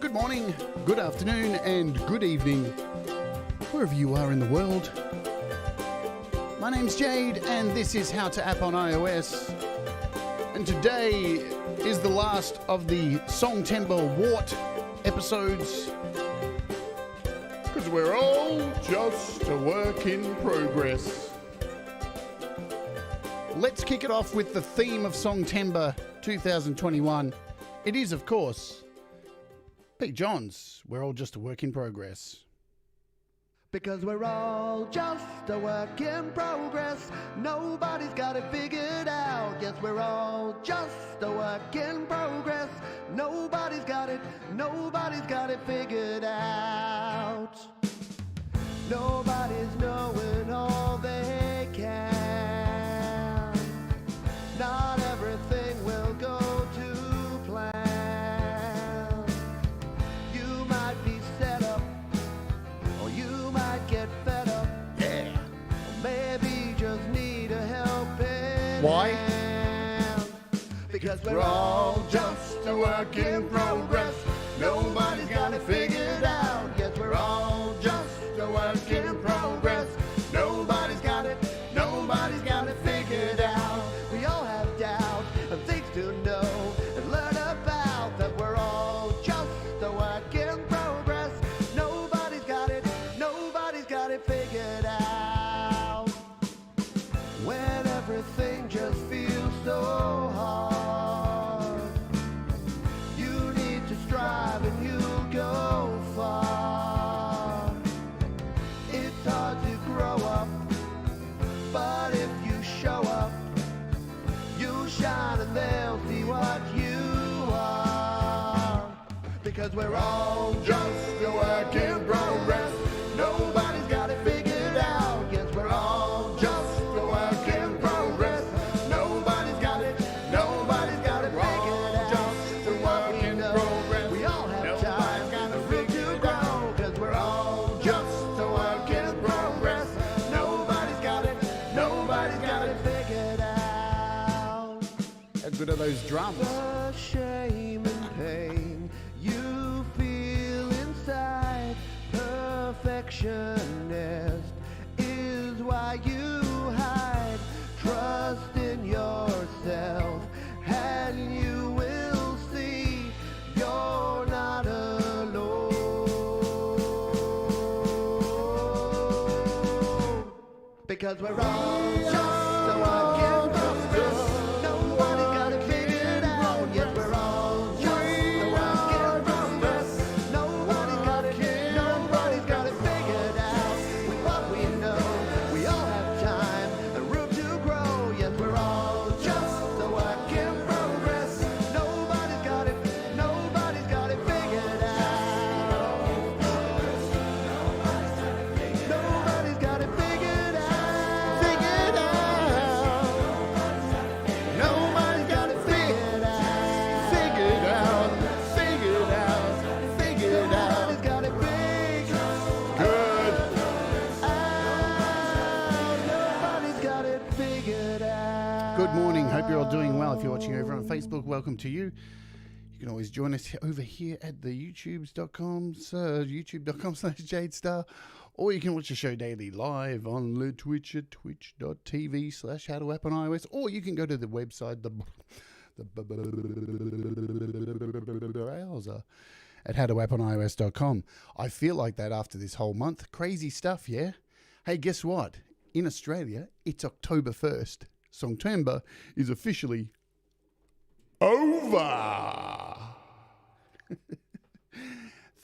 Good morning, good afternoon, and good evening, wherever you are in the world. My name's Jade, and this is How to App on iOS. And today is the last of the Songtember W.A.R.T episodes, because we're all just a work in progress. Let's kick it off with the theme of Songtember 2021. It is, of course, Pete Johns, We're All Just a Work in Progress. Because we're all just a work in progress. Nobody's got it figured out. Yes, we're all just a work in progress. Nobody's got it figured out. Nobody's knowing all they can. Not everything will go to plan. You might be set up, or you might get fed up. Yeah. Or maybe just need a helping Why? hand. Because we're all just a work in progress. Nobody's got it figured out. Yes, we're all just a work in progress. Nobody's got it figured out. We all have doubt and things to know and learn about, that we're all just a work in progress. Nobody's got it figured out. When everything just feels so hard, you need to strive and you'll go far. It's hard to grow up, but if you show up, you shine and they'll see what you are. Because we're all just a work in progress. Nobody's got it figured out. Yes, we're all just a work in progress. Nobody's got it figured out. Just a work in progress. We all have Nobody's time got and it room to figured grow. out. Cause we're all just a work in progress. Nobody's got it figured out. How good are those drums? The shame and pain you feel inside, perfectionist is why you hide. Trust in yourself and you will see you're not alone. Because we're all just a work in progress. Nobody's got it figured out. Yes, we're all just a work in progress. Nobody's got it figured out. With what we know, we all have time and room to grow. Yes, we're all just a work in progress. Nobody's got it figured out. Nobody's got it figured out. Figured out. Nobody's got it figured out. Figured out. Nobody's got it figured Good. out. Nobody's got it figured out. Good morning. Hope you're all doing well. If you're watching over on Facebook, welcome to you. You can always join us over here at the youtube.com/Jade Starr, or you can watch the show daily live on the Twitch at twitch.tv/How to App on iOS, or you can go to the website, the browser at howtoapponIOS.com. I feel like that after this whole month. Crazy stuff, yeah? Hey, guess what? In Australia, it's October 1st. Songtember is officially over.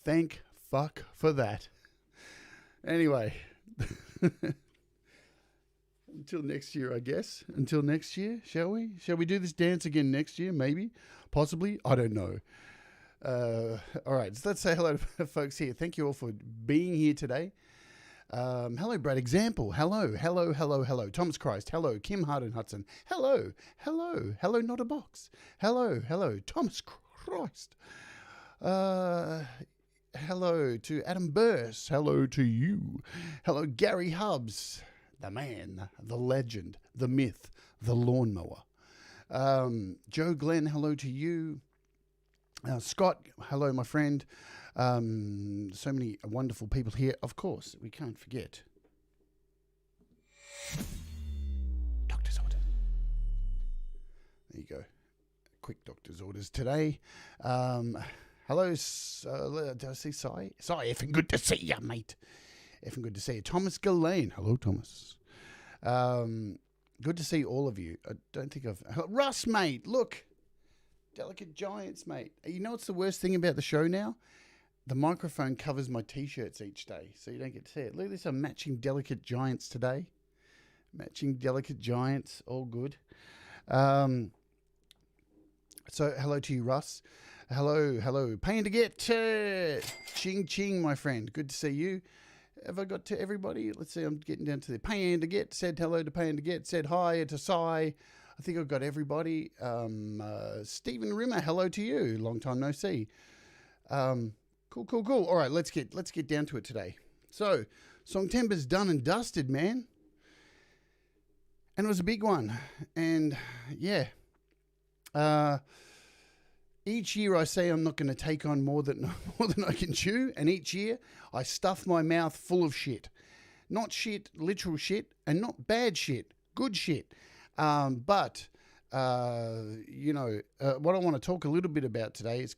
Thank fuck for that. Anyway, until next year, I guess. Until next year, shall we? Shall we do this dance again next year? Maybe, possibly. I don't know. All right, so let's say hello to folks here. Thank you all for being here today. Hello, Brad Example. Hello. Thomas Christ. Hello, Kim Harden Hudson. Hello, not a box. Hello, Thomas Christ. Hello to Adam Burse. Hello to you. Hello, Gary Hubbs, the man, the legend, the myth, the lawnmower. Joe Glenn, hello to you. Scott, hello, my friend. So many wonderful people here. Of course, we can't forget doctor's orders. There you go. Quick doctor's orders today. Hello, did I see Cy? Cy, effing good to see you, mate. Effing good to see you. Thomas Gillane. Hello, Thomas. Good to see all of you. I don't think I've... Russ, mate, look. Delicate Giants, mate. You know what's the worst thing about the show now? The microphone covers my T-shirts each day, so you don't get to see it. Look at this. I'm matching Delicate Giants today. Matching Delicate Giants. All good. So, hello to you, Russ. Hello. Paying to get. Ching, ching, my friend. Good to see you. Have I got to everybody? Let's see. I'm getting down to the paying to get. Said hello to paying to get. Said hi to Cy. I think I've got everybody. Stephen Rimmer, hello to you. Long time no see. Cool. All right, let's get down to it today. So, Songtember's done and dusted, man. And it was a big one. And yeah. Each year I say I'm not going to take on more than I can chew, and each year I stuff my mouth full of shit. Not shit, literal shit, and not bad shit, good shit. But what I want to talk a little bit about today is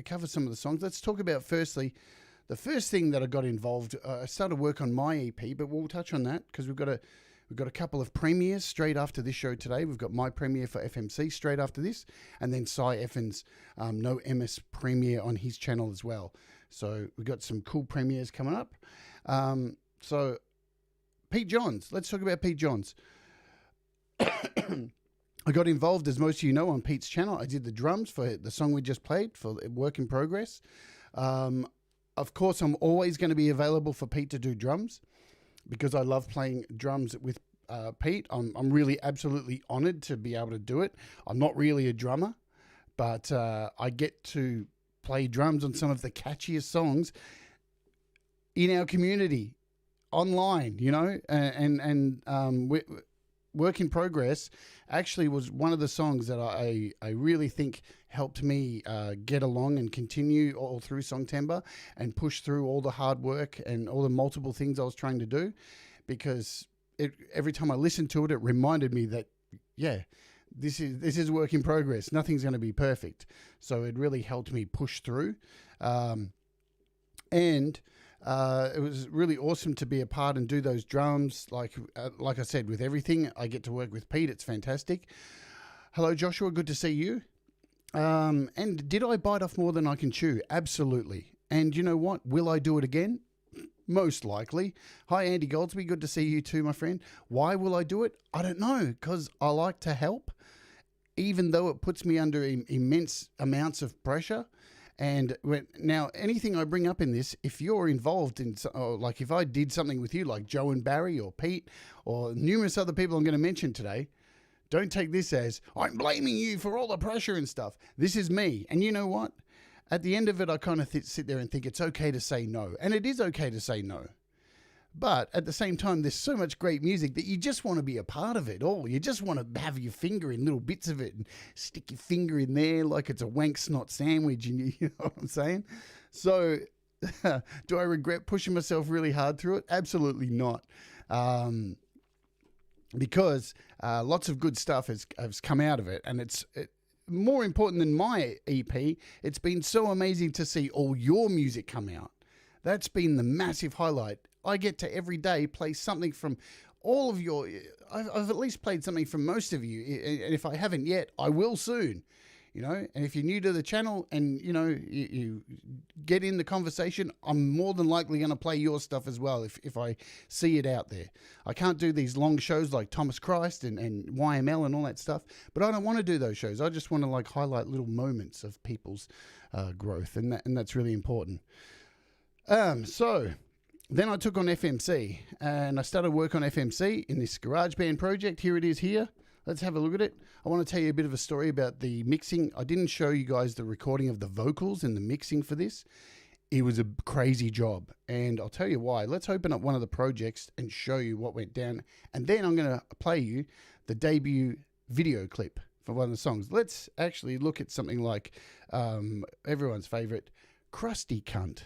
cover some of the songs. Let's talk about firstly, the first thing that I got involved. I started work on my EP, but we'll touch on that because we've got a couple of premieres straight after this show today. We've got my premiere for FMC straight after this, and then Cy Effen's No Emis premiere on his channel as well. So we've got some cool premieres coming up. So Pete Johns, let's talk about Pete Johns. I got involved, as most of you know, on Pete's channel. I did the drums for the song we just played for Work in Progress. Of course, I'm always going to be available for Pete to do drums because I love playing drums with Pete. I'm really absolutely honored to be able to do it. I'm not really a drummer, but I get to play drums on some of the catchiest songs in our community online, Work in Progress actually was one of the songs that I really think helped me get along and continue all through Songtember and push through all the hard work and all the multiple things I was trying to do, because every time I listened to it, it reminded me that, this is work in progress. Nothing's going to be perfect. So it really helped me push through. It was really awesome to be a part and do those drums. Like I said, with everything, I get to work with Pete. It's fantastic. Hello, Joshua. Good to see you. And did I bite off more than I can chew? Absolutely. And you know what? Will I do it again? Most likely. Hi, Andy Goldsby. Good to see you too, my friend. Why will I do it? I don't know, because I like to help, even though it puts me under immense amounts of pressure. And now, anything I bring up in this, if you're involved in, like if I did something with you, like Joe and Barrie or Pete or numerous other people I'm going to mention today, don't take this as, I'm blaming you for all the pressure and stuff. This is me. And you know what? At the end of it, I kind of sit there and think it's okay to say no. And it is okay to say no. But at the same time, there's so much great music that you just want to be a part of it all. You just want to have your finger in little bits of it and stick your finger in there like it's a Wank Snot Sandwich. And you know what I'm saying? So do I regret pushing myself really hard through it? Absolutely not. Because lots of good stuff has come out of it. And it's more important than my EP. It's been so amazing to see all your music come out. That's been the massive highlight. I get to every day play something from all of your... I've at least played something from most of you. And if I haven't yet, I will soon. And if you're new to the channel and, you get in the conversation, I'm more than likely going to play your stuff as well if I see it out there. I can't do these long shows like Thomas Christ and YML and all that stuff, but I don't want to do those shows. I just want to highlight little moments of people's growth, and that's really important. So then I took on FMC and I started work on FMC in this GarageBand project. Here it is here. Let's have a look at it. I want to tell you a bit of a story about the mixing. I didn't show you guys the recording of the vocals and the mixing for this. It was a crazy job, and I'll tell you why. Let's open up one of the projects and show you what went down, and then I'm going to play you the debut video clip for one of the songs. Let's actually look at something like everyone's favorite, Crusty Cunt.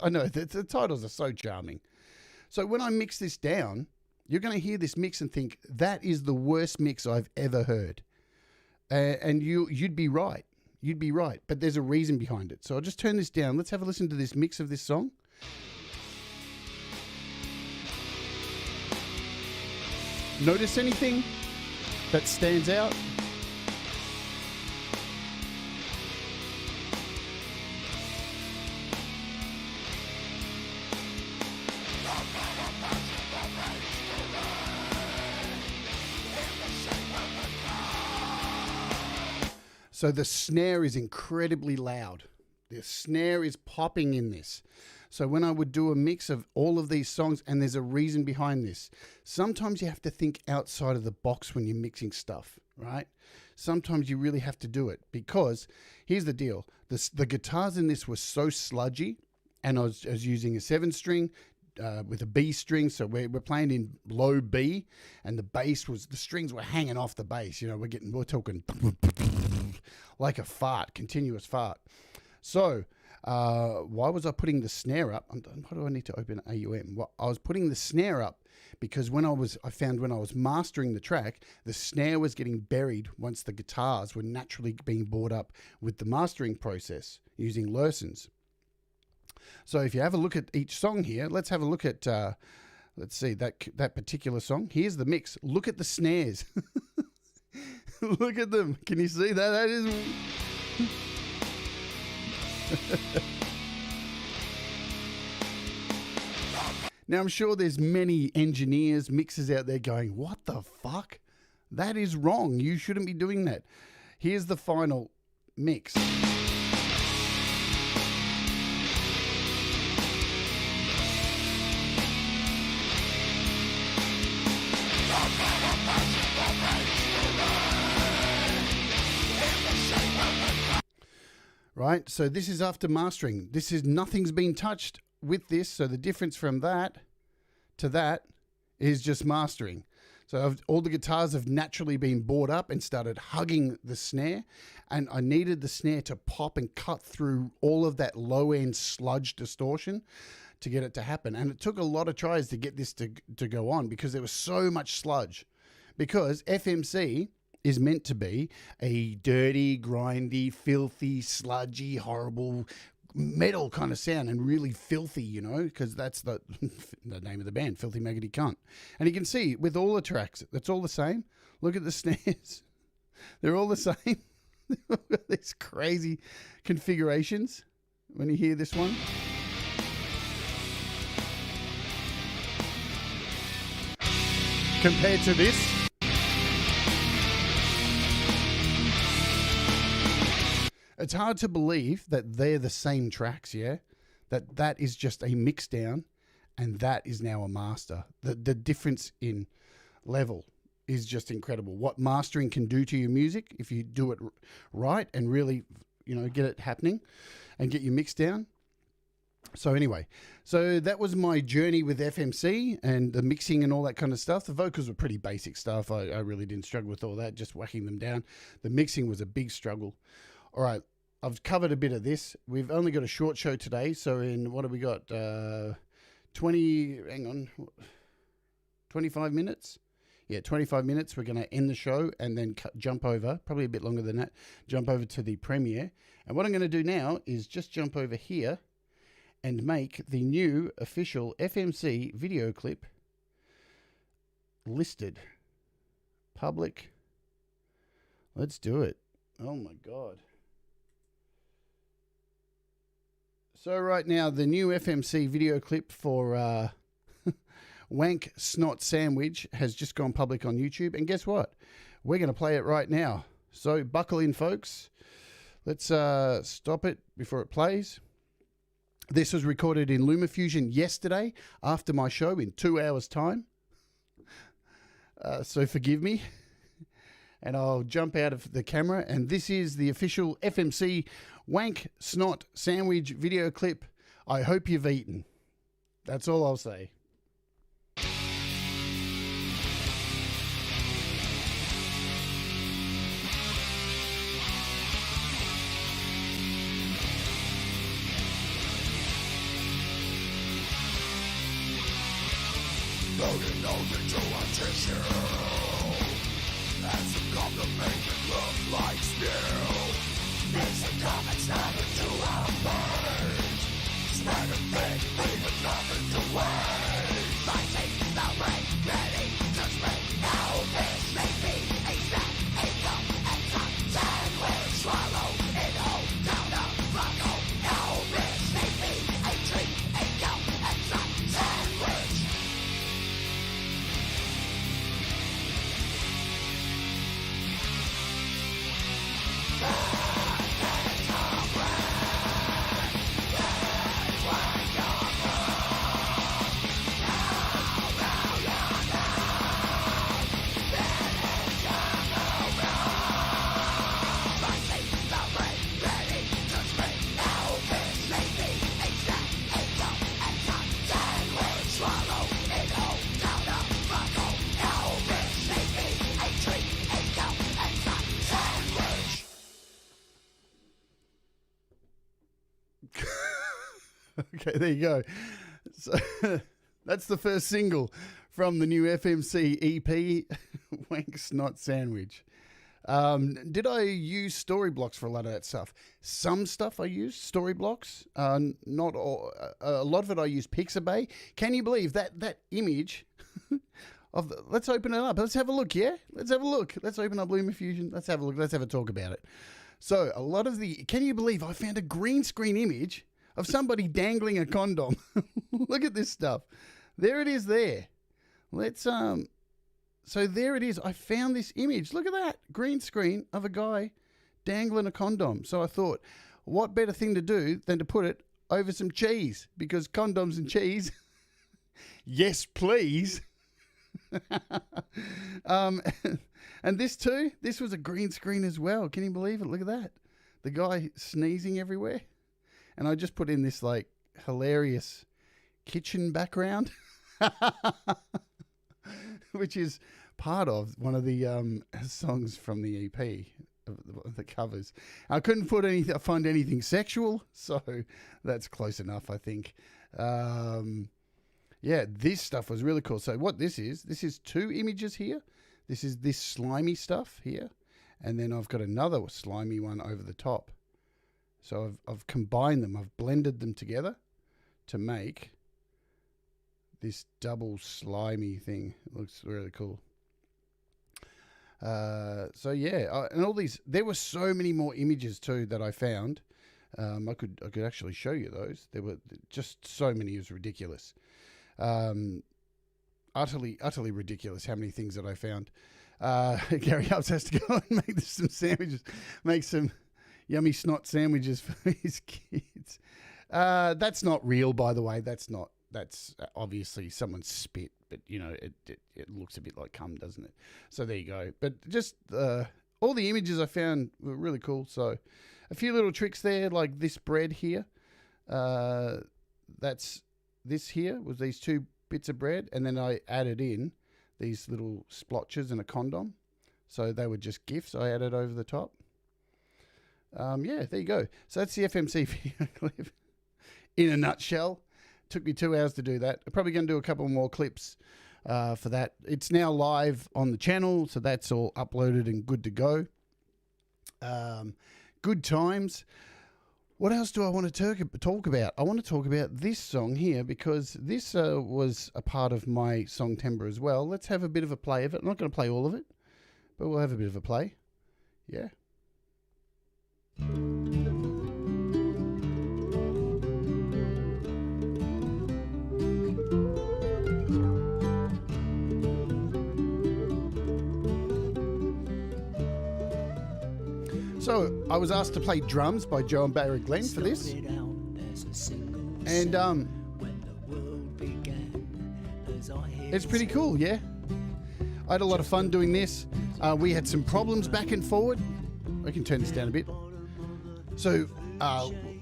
I know, the titles are so charming. So when I mix this down, you're going to hear this mix and think, that is the worst mix I've ever heard. And you'd be right. You'd be right. But there's a reason behind it. So I'll just turn this down. Let's have a listen to this mix of this song. Notice anything that stands out? So the snare is incredibly loud. The snare is popping in this. So when I would do a mix of all of these songs, and there's a reason behind this. Sometimes you have to think outside of the box when you're mixing stuff, right? Sometimes you really have to do it because here's the deal. The guitars in this were so sludgy, and I was using a 7-string with a B string. So we're playing in low B, and the strings were hanging off the bass. You know, we're talking like a fart, continuous fart. So why was I putting the snare up? Why do I need to open AUM? Well, I was putting the snare up because when I found when I was mastering the track, the snare was getting buried once the guitars were naturally being brought up with the mastering process using Lursons. So if you have a look at each song here, let's have a look at, let's see, that particular song. Here's the mix. Look at the snares. Look at them. Can you see that? That is... Now, I'm sure there's many engineers, mixers out there going, what the fuck? That is wrong. You shouldn't be doing that. Here's the final mix. Right, so this is after mastering. Nothing's been touched with this, so the difference from that to that is just mastering. So all the guitars have naturally been brought up and started hugging the snare, and I needed the snare to pop and cut through all of that low-end sludge distortion to get it to happen. And it took a lot of tries to get this to go on because there was so much sludge. Because FMC is meant to be a dirty, grindy, filthy, sludgy, horrible metal kind of sound, and really filthy, you know, because that's the name of the band, Filthy Maggoty Cunt. And you can see with all the tracks, it's all the same. Look at the snares. They're all the same. These crazy configurations when you hear this one. Compared to this. It's hard to believe that they're the same tracks, yeah? That is just a mix down, and that is now a master. The difference in level is just incredible. What mastering can do to your music if you do it right and really, you know, get it happening and get your mix down. So anyway, so that was my journey with FMC and the mixing and all that kind of stuff. The vocals were pretty basic stuff. I really didn't struggle with all that, just whacking them down. The mixing was a big struggle. All right, I've covered a bit of this. We've only got a short show today, so in, what have we got, 25 minutes? Yeah, 25 minutes. We're going to end the show and then jump over, probably a bit longer than that, jump over to the premiere. And what I'm going to do now is just jump over here and make the new official FMC video clip listed. Public. Let's do it. Oh my God. So right now, the new FMC video clip for Wank Snot Sandwich has just gone public on YouTube. And guess what? We're going to play it right now. So buckle in, folks. Let's stop it before it plays. This was recorded in LumaFusion yesterday after my show in 2 hours' time. So forgive me. And I'll jump out of the camera. And this is the official FMC Wank Snot Sandwich video clip. I hope you've eaten. That's all I'll say. Okay, there you go. So that's the first single from the new FMC EP, Wank Snot Sandwich. Did I use story blocks for a lot of that stuff? Some stuff I used story blocks. Not all. A lot of it I used Pixabay. Can you believe that image of the, let's open it up. Let's have a look, yeah? Let's have a look. Let's open up LumaFusion. Let's have a look. Let's have a talk about it. So a lot of the, can you believe I found a green screen image of somebody dangling a condom? Look at this stuff. There it is there. Let's, so there it is. I found this image. Look at that green screen of a guy dangling a condom. So I thought, what better thing to do than to put it over some cheese? Because condoms and cheese, yes, please. And this too, this was a green screen as well. Can you believe it? Look at that. The guy sneezing everywhere. And I just put in this like hilarious kitchen background, which is part of one of the songs from the EP, the covers. I couldn't find anything sexual, so that's close enough, I think. Yeah, this stuff was really cool. So what this is two images here. This is this slimy stuff here. And then I've got another slimy one over the top. So I've combined them. I've blended them together to make this double slimy thing. It looks really cool. So yeah, and all these, there were so many more images too that I found. I could actually show you those. There were just so many. It was ridiculous. Utterly ridiculous how many things that I found. Gary Hubs has to go and make some sandwiches, make some yummy snot sandwiches for his kids. That's not real, by the way. That's obviously someone's spit, but you know, it looks a bit like cum, doesn't it? So there you go. But just all the images I found were really cool. So a few little tricks there, like this bread here. That's this here was these two bits of bread, and then I added in these little splotches and a condom. So they were just gifts I added over the top. Yeah, there you go. So that's the FMC video clip in a nutshell. Took me 2 hours to do that. I'm probably going to do a couple more clips for that. It's now live on the channel, so that's all uploaded and good to go. Good times. What else do I want to talk about? I want to talk about this song here because this was a part of my Songtember as well. Let's have a bit of a play of it. I'm not going to play all of it, but we'll have a bit of a play. Yeah. So I was asked to play drums by Joe and Barrie Glenn for this, and it's pretty cool, yeah. I had a lot of fun doing this. We had some problems back and forward. I can turn this down a bit. So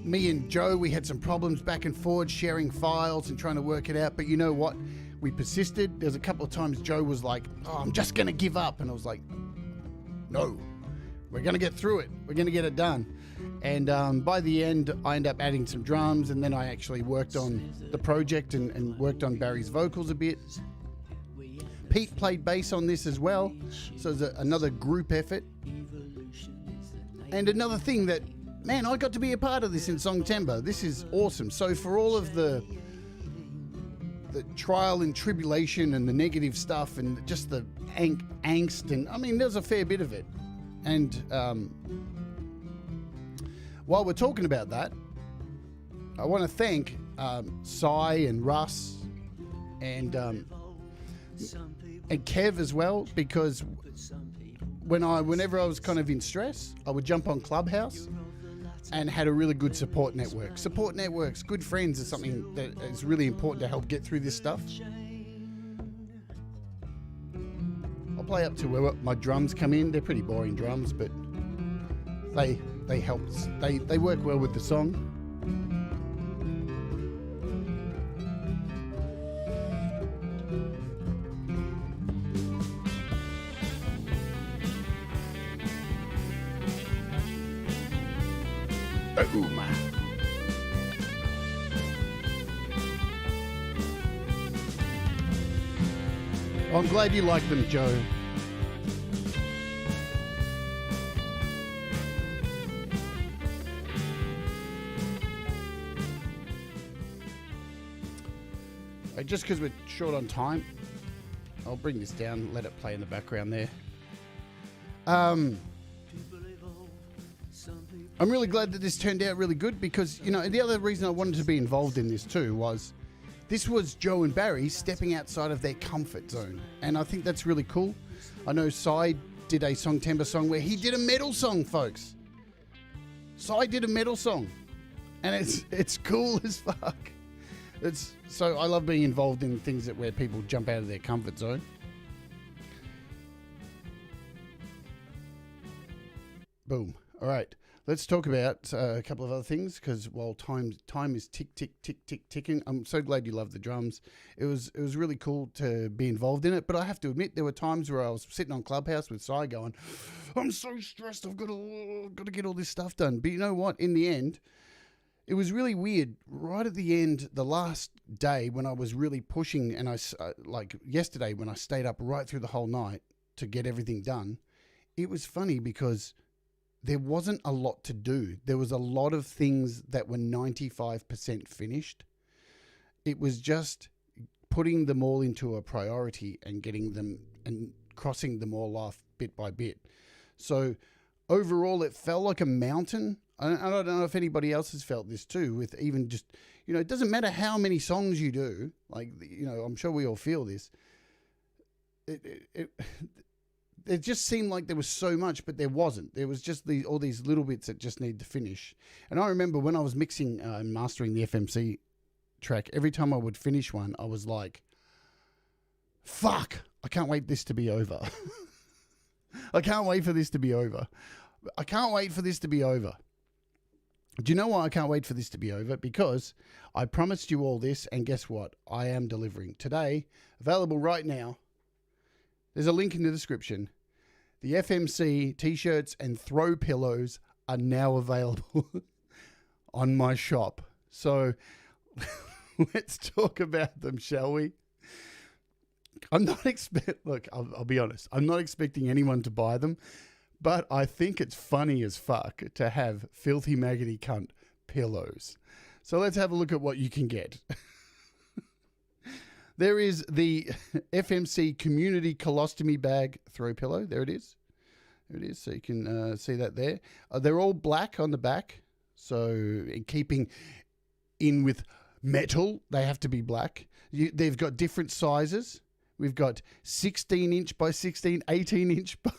me and Joe, we had some problems back and forward, sharing files and trying to work it out. But you know what? We persisted. There's a couple of times Joe was like, "Oh, I'm just going to give up." And I was like, "No. We're going to get through it. We're going to get it done." And by the end, I ended up adding some drums, and then I actually worked on the project and worked on Barrie's vocals a bit. Pete played bass on this as well. So it's another group effort. And another thing that, man, I got to be a part of this in Songtember. This is awesome. So for all of the trial and tribulation and the negative stuff and just the angst, and I mean, there's a fair bit of it. And while we're talking about that, I want to thank Cy and Russ and Kev as well, because whenever I was kind of in stress, I would jump on Clubhouse and had a really good support network. Support networks, good friends is something that is really important to help get through this stuff. I'll play up to where my drums come in. They're pretty boring drums, but they help. They work well with the song. I'm glad you like them, Joe. Just because we're short on time, I'll bring this down, let it play in the background there. I'm really glad that this turned out really good, because, you know, the other reason I wanted to be involved in this too was this was Joe and Barrie stepping outside of their comfort zone. And I think that's really cool. I know Cy did a Songtember song where he did a metal song, folks. Cy did a metal song. And it's cool as fuck. So I love being involved in things where people jump out of their comfort zone. Boom. All right. Let's talk about a couple of other things, because while time is ticking, I'm so glad you love the drums. It was really cool to be involved in it, but I have to admit there were times where I was sitting on Clubhouse with Cy going, I'm so stressed, I've got to get all this stuff done. But you know what? In the end, it was really weird. Right at the end, the last day when I was really pushing, and like yesterday when I stayed up right through the whole night to get everything done, it was funny because there wasn't a lot to do. There was a lot of things that were 95% finished. It was just putting them all into a priority and getting them and crossing them all off bit by bit. So overall, it felt like a mountain. I don't know if anybody else has felt this too, with even just, you know, it doesn't matter how many songs you do. Like, you know, I'm sure we all feel this. It just seemed like there was so much, but there wasn't. There was just all these little bits that just need to finish. And I remember when I was mixing and mastering the FMC track, every time I would finish one, I was like, fuck, I can't wait this to be over. I can't wait for this to be over. I can't wait for this to be over. Do you know why I can't wait for this to be over? Because I promised you all this, and guess what? I am delivering. Today, available right now, there's a link in the description. The FMC t-shirts and throw pillows are now available on my shop. So let's talk about them, shall we? I'm not look, I'll be honest. I'm not expecting anyone to buy them, but I think it's funny as fuck to have filthy maggoty cunt pillows. So let's have a look at what you can get. There is the FMC Community Colostomy Bag throw pillow. There it is. There it is. So you can see that there. They're all black on the back. So in keeping in with metal, they have to be black. They've got different sizes. We've got 16 inch by 16, 18 inch by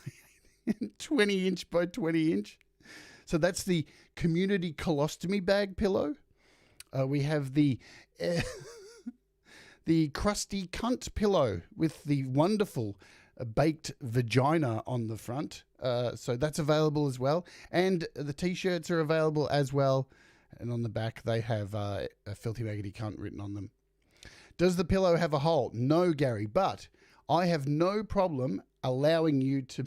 20 inch by 20 inch. So that's the Community Colostomy Bag pillow. We have the Crusty Cunt pillow with the wonderful baked vagina on the front. So that's available as well. And the t-shirts are available as well. And on the back, they have a filthy maggoty cunt written on them. Does the pillow have a hole? No, Gary, but I have no problem allowing you to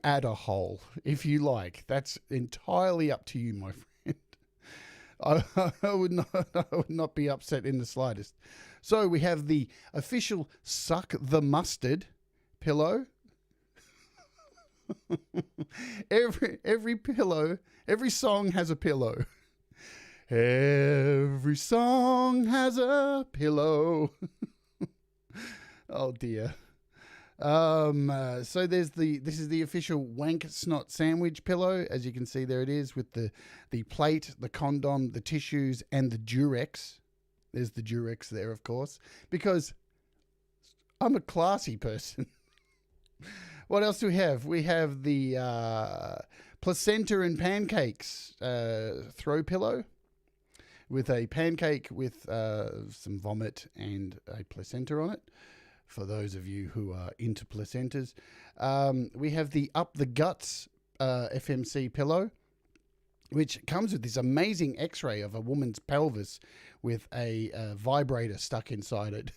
add a hole if you like. That's entirely up to you, my friend. I would not be upset in the slightest. So we have the official Suck the Mustard pillow. Every pillow, every song has a pillow. Every song has a pillow. Oh dear. So this is the official Wank Snot Sandwich pillow. As you can see, there it is with the plate, the condom, the tissues, and the Durex. There's the Durex there, of course, because I'm a classy person. What else do we have? We have the placenta and pancakes throw pillow with a pancake with some vomit and a placenta on it. For those of you who are into placentas, we have the Up the Guts FMC pillow, which comes with this amazing X-ray of a woman's pelvis with a vibrator stuck inside it,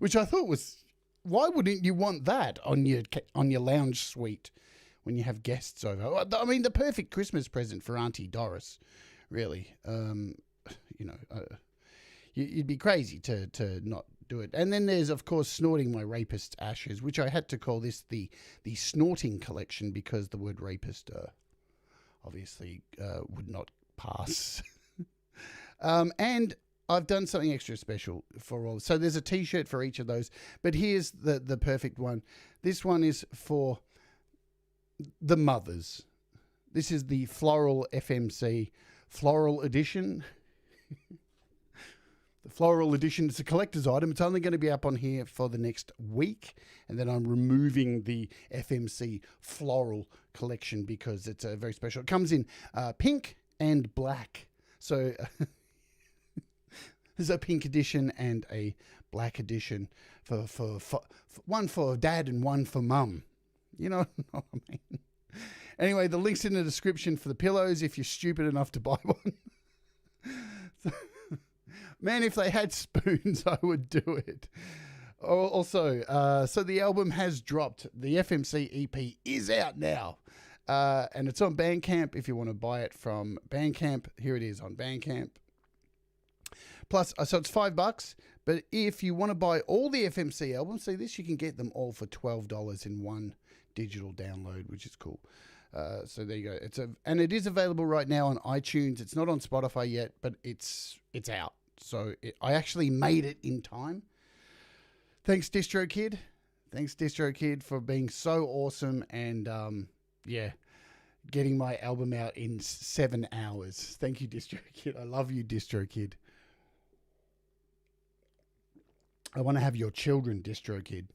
which I thought was, why wouldn't you want that on your lounge suite when you have guests over? I mean, the perfect Christmas present for Auntie Doris, really. You'd be crazy to not do it. And then there's, of course, Snorting My Rapist's Ashes, which I had to call this the snorting collection because the word rapist obviously would not pass. And I've done something extra special for all. So there's a T-shirt for each of those. But here's the perfect one. This one is for the mothers. This is the Floral FMC Floral Edition. The Floral Edition is a collector's item. It's only going to be up on here for the next week. And then I'm removing the FMC Floral collection because it's very special. It comes in pink and black. So there's a pink edition and a black edition for one for dad and one for mum. You know what I mean? Anyway, the link's in the description for the pillows if you're stupid enough to buy one. Man, if they had spoons, I would do it. Also, so the album has dropped. The FMC EP is out now. And it's on Bandcamp if you want to buy it from Bandcamp. Here it is on Bandcamp. Plus, so it's $5. But if you want to buy all the FMC albums, see this, you can get them all for $12 in one digital download, which is cool. So there you go. And it is available right now on iTunes. It's not on Spotify yet, but it's out. So I actually made it in time. Thanks, DistroKid. Thanks, DistroKid, for being so awesome and, getting my album out in 7 hours. Thank you, DistroKid. I love you, DistroKid. I want to have your children, DistroKid.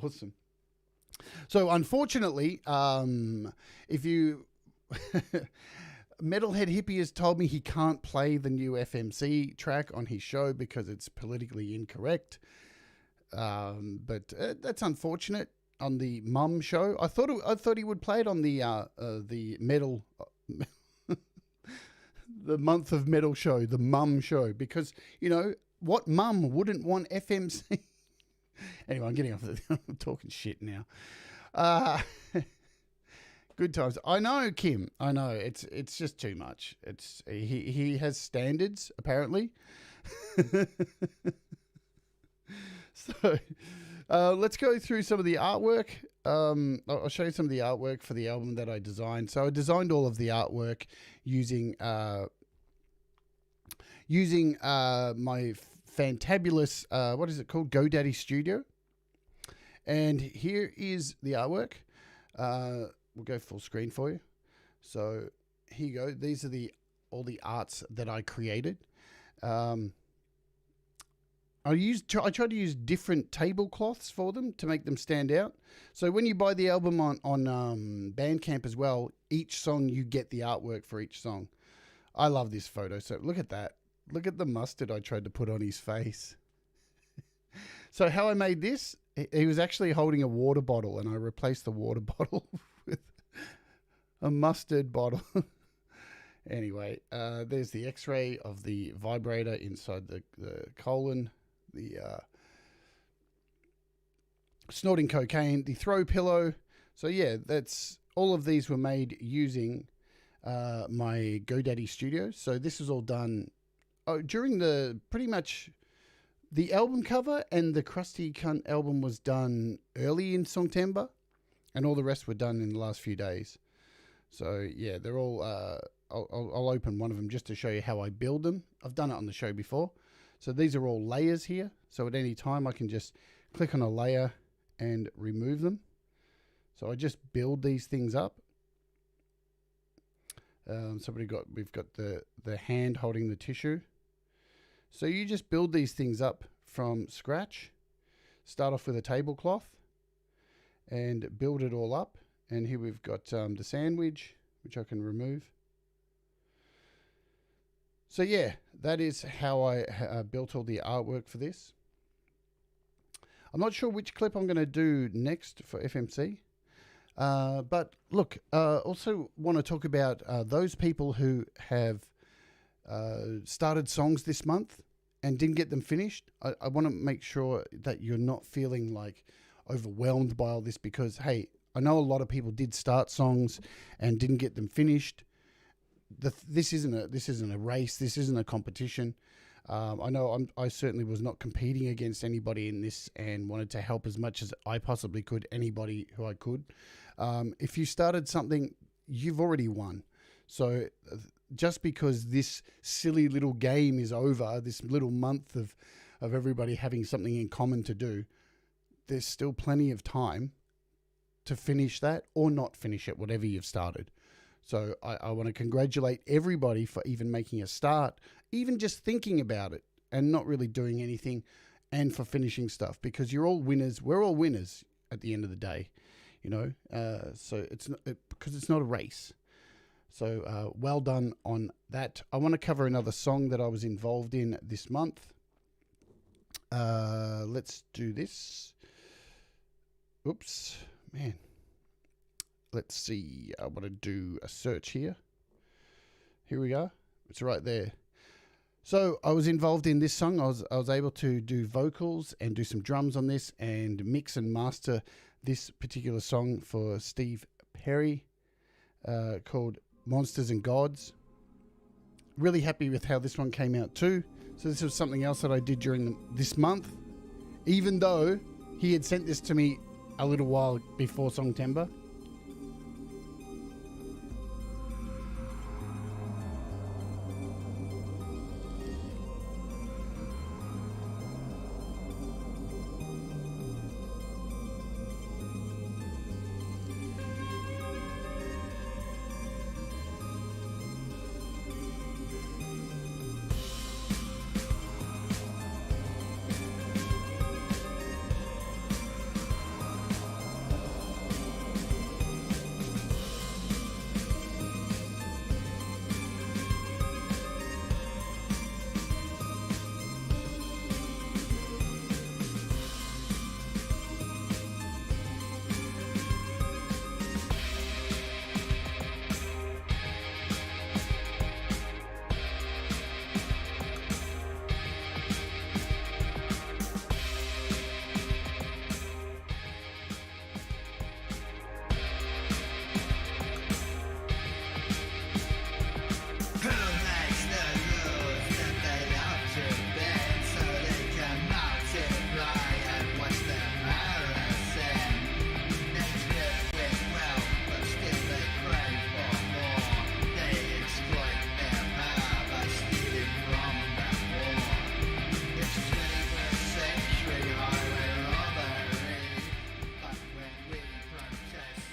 Awesome. So, unfortunately, if you... Metalhead Hippie has told me he can't play the new FMC track on his show because it's politically incorrect. But that's unfortunate. On the Mum show, I thought he would play it on the metal, the month of metal show, the Mum show, because you know what mum wouldn't want FMC. Anyway, I'm getting off. I'm talking shit now. Good times. I know, Kim. I know. It's just too much. He has standards, apparently. So let's go through some of the artwork. I'll show you some of the artwork for the album that I designed. So I designed all of the artwork using my fantabulous, what is it called? GoDaddy Studio. And here is the artwork. We'll go full screen for you. So here you go. These are all the arts that I created. I try to use different tablecloths for them to make them stand out. So when you buy the album on Bandcamp as well, each song you get the artwork for each song. I love this photo. So look at that. Look at the mustard I tried to put on his face. So how I made this, he was actually holding a water bottle and I replaced the water bottle with a mustard bottle. Anyway, there's the X-ray of the vibrator inside the colon, the snorting cocaine, the throw pillow. So yeah, that's all of these were made using my GoDaddy studio. So this was all done during pretty much the album cover, and the Krusty Cunt album was done early in Songtember, and all the rest were done in the last few days. So yeah, they're all, I'll open one of them just to show you how I build them. I've done it on the show before. So these are all layers here. So at any time I can just click on a layer and remove them. So I just build these things up. So we've got the hand holding the tissue. So you just build these things up from scratch. Start off with a tablecloth and build it all up. And here we've got the sandwich, which I can remove. So yeah, that is how I built all the artwork for this. I'm not sure which clip I'm going to do next for FMC. But look, also want to talk about those people who have started songs this month and didn't get them finished. I want to make sure that you're not feeling like overwhelmed by all this, because, hey, I know a lot of people did start songs and didn't get them finished. This isn't a race. This isn't a competition. I know I certainly was not competing against anybody in this, and wanted to help as much as I possibly could, anybody who I could. If you started something, you've already won. So just because this silly little game is over, this little month of everybody having something in common to do, there's still plenty of time to finish that or not finish it, whatever you've started. So I want to congratulate everybody for even making a start, even just thinking about it and not really doing anything, and for finishing stuff, because you're all winners. We're all winners at the end of the day, you know. So it's not, because it's not a race. So well done on that. I want to cover another song that I was involved in this month. Let's do this. Oops, man. Let's see. I want to do a search here. Here we go. It's right there. So I was involved in this song. I was able to do vocals and do some drums on this, and mix and master this particular song for Steve Perry, called Monsters and Gods. Really happy with how this one came out too. So this was something else that I did during this month, even though he had sent this to me a little while before Songtember.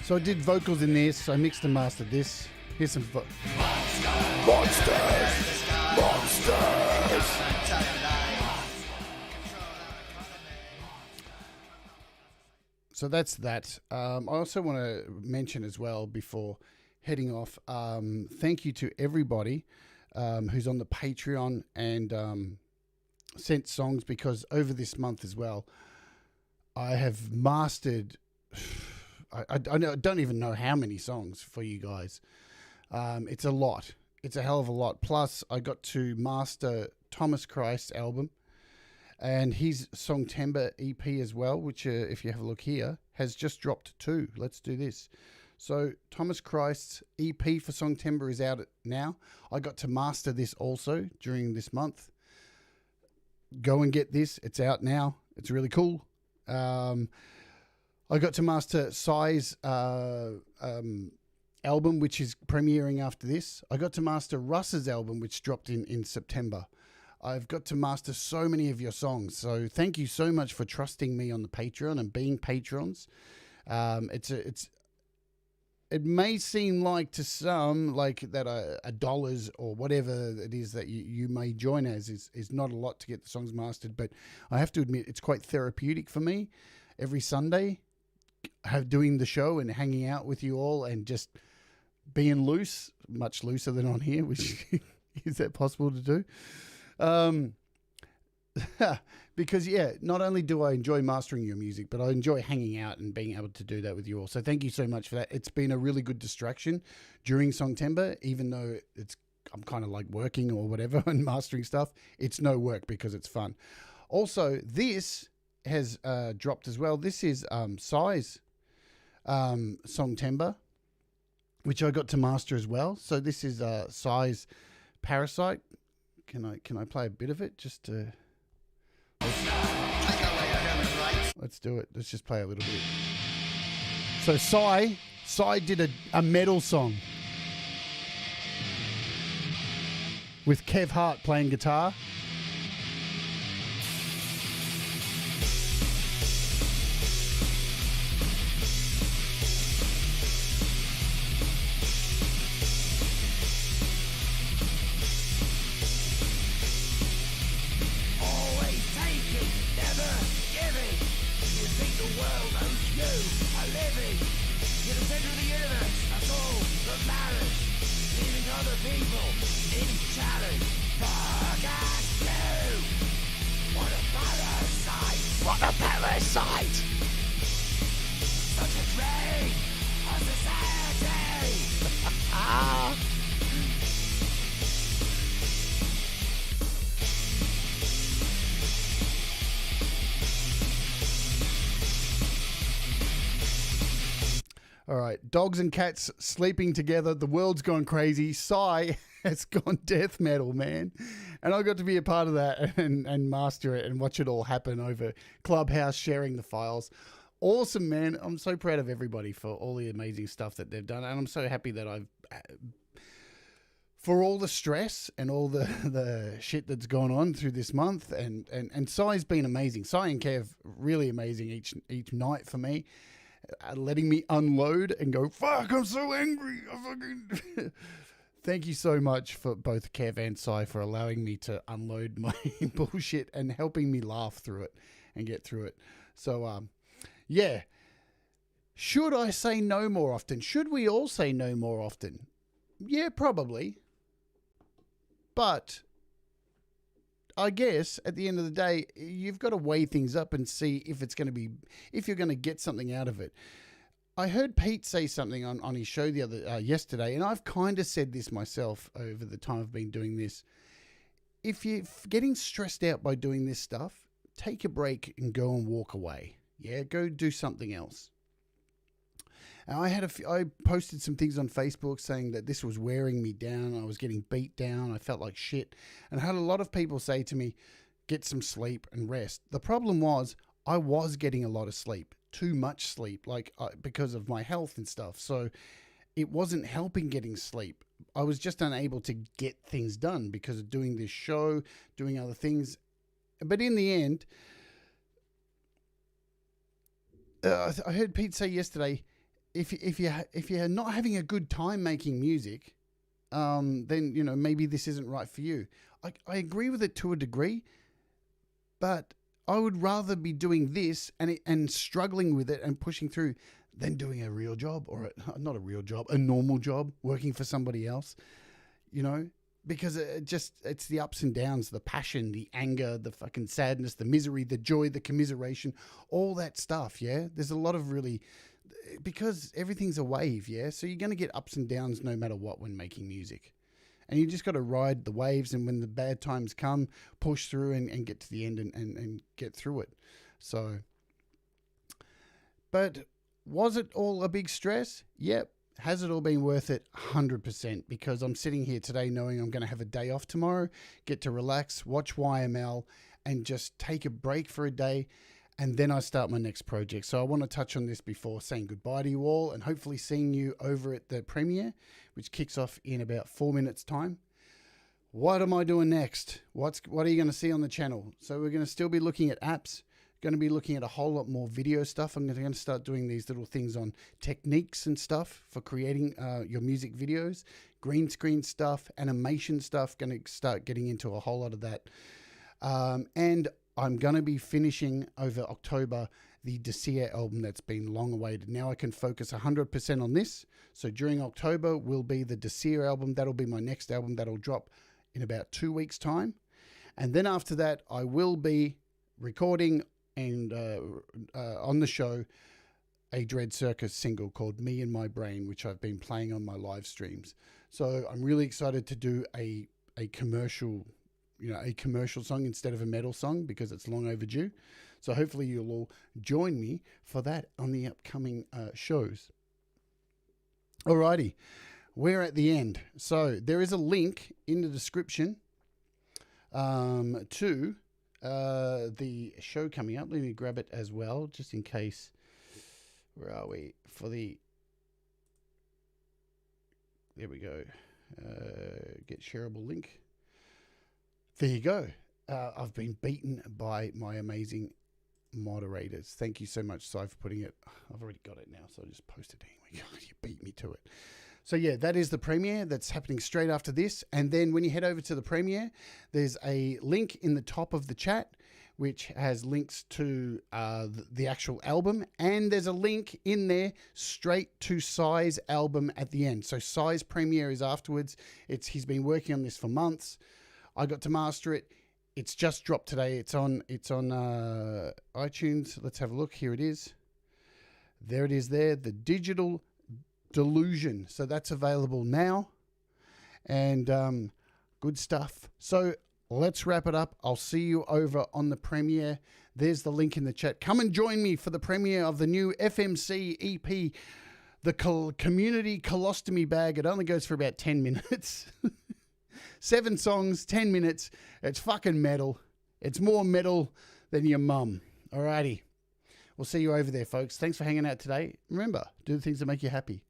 So I did vocals in this. I mixed and mastered this. Here's some Monsters! Monsters! So that's that. I also want to mention as well, before heading off, thank you to everybody who's on the Patreon and sent songs, because over this month as well, I have mastered... I don't even know how many songs for you guys. It's a lot. It's a hell of a lot. Plus, I got to master Thomas Christ's album and his Songtember EP as well, which, if you have a look here, has just dropped too. Let's do this. So Thomas Christ's EP for Songtember is out now. I got to master this also during this month. Go and get this. It's out now. It's really cool. I got to master Psy's album, which is premiering after this. I got to master Russ's album, which dropped in September. I've got to master so many of your songs. So thank you so much for trusting me on the Patreon and being patrons. It may seem like to some like that a dollars or whatever it is that you may join as is not a lot to get the songs mastered, but I have to admit it's quite therapeutic for me every Sunday doing the show and hanging out with you all and just being loose, much looser than on here, which is that possible to do? Because not only do I enjoy mastering your music, but I enjoy hanging out and being able to do that with you all. So thank you so much for that. It's been a really good distraction during Songtember, even though I'm kind of like working or whatever and mastering stuff. It's no work because it's fun. Also, this has dropped as well. This is Psy's Songtember, which I got to master as well. So this is Psy's Parasite. Can I play a bit of it just to... Let's do it. Let's just play a little bit. So Psy did a metal song with Kev Hart playing guitar. What a parasite! Such a drain on society! All right, dogs and cats sleeping together. The world's gone crazy. Psy has gone death metal, man. And I got to be a part of that and master it and watch it all happen over Clubhouse, sharing the files. Awesome, man. I'm so proud of everybody for all the amazing stuff that they've done. And I'm so happy that for all the stress and all the shit that's gone on through this month. And Psy's been amazing. Psy and Kev, really amazing each night for me. Letting me unload and go, fuck, I'm so angry. Thank you so much for both Kev and Psy for allowing me to unload my bullshit and helping me laugh through it and get through it. So, yeah. Should I say no more often? Should we all say no more often? Yeah, probably. But I guess at the end of the day, you've got to weigh things up and see if you're going to get something out of it. I heard Pete say something on his show yesterday, and I've kind of said this myself over the time I've been doing this. If you're getting stressed out by doing this stuff, take a break and go and walk away. Yeah, go do something else. And I posted some things on Facebook saying that this was wearing me down. I was getting beat down. I felt like shit. And I had a lot of people say to me, get some sleep and rest. The problem was I was getting a lot of sleep, too much sleep, because of my health and stuff. So it wasn't helping getting sleep. I was just unable to get things done because of doing this show, doing other things. But in the end, I heard Pete say yesterday, if you're not having a good time making music, then maybe this isn't right for you. I agree with it to a degree, but I would rather be doing this and struggling with it and pushing through than doing a real job not a real job, a normal job, working for somebody else. Because it's the ups and downs, the passion, the anger, the fucking sadness, the misery, the joy, the commiseration, all that stuff. Yeah, there's a lot of because everything's a wave, yeah? So you're going to get ups and downs no matter what when making music. And you just got to ride the waves, and when the bad times come, push through and get to the end and get through it. So, but Was it all a big stress? Yep. Has it all been worth it? 100%, because I'm sitting here today knowing I'm going to have a day off tomorrow, get to relax, watch YML, and just take a break for a day, and then I start my next project. So I want to touch on this before saying goodbye to you all, and hopefully seeing you over at the premiere, which kicks off in about 4 minutes' time. What am I doing next? What are you going to see on the channel? So we're going to still be looking at apps, going to be looking at a whole lot more video stuff. I'm going to start doing these little things on techniques and stuff for creating your music videos, green screen stuff, animation stuff. Going to start getting into a whole lot of that. And I'm going to be finishing over October the W.A.R.T album that's been long awaited. Now I can focus 100% on this. So during October will be the W.A.R.T album. That'll be my next album that'll drop in about 2 weeks' time. And then after that, I will be recording and on the show a Dread Circus single called Me and My Brain, which I've been playing on my live streams. So I'm really excited to do a commercial, a commercial song instead of a metal song, because it's long overdue. So hopefully you'll all join me for that on the upcoming shows. Alrighty, we're at the end. So there is a link in the description to the show coming up. Let me grab it as well, just in case. Where are we? There we go. Get shareable link. There you go. I've been beaten by my amazing moderators. Thank you so much, Si, for putting it. I've already got it now, so I'll just post it anyway. God, you beat me to it. So yeah, that is the premiere. That's happening straight after this. And then when you head over to the premiere, there's a link in the top of the chat, which has links to the actual album. And there's a link in there straight to Si's album at the end. So Si's premiere is afterwards. He's been working on this for months. I got to master it. It's just dropped today. It's on iTunes. Let's have a look. Here it is. There it is there. The digital Delusion. So that's available now, and good stuff. So let's wrap it up. I'll see you over on the premiere. There's the link in the chat. Come and join me for the premiere of the new FMC EP, the Community Colostomy Bag. It only goes for about 10 minutes. 7 songs, 10 minutes. It's fucking metal. It's more metal than your mum. Alrighty. We'll see you over there, folks. Thanks for hanging out today. Remember, do the things that make you happy.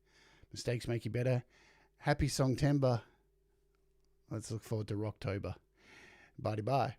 Mistakes make you better. Happy Songtember. Let's look forward to Rocktober. Bye-bye.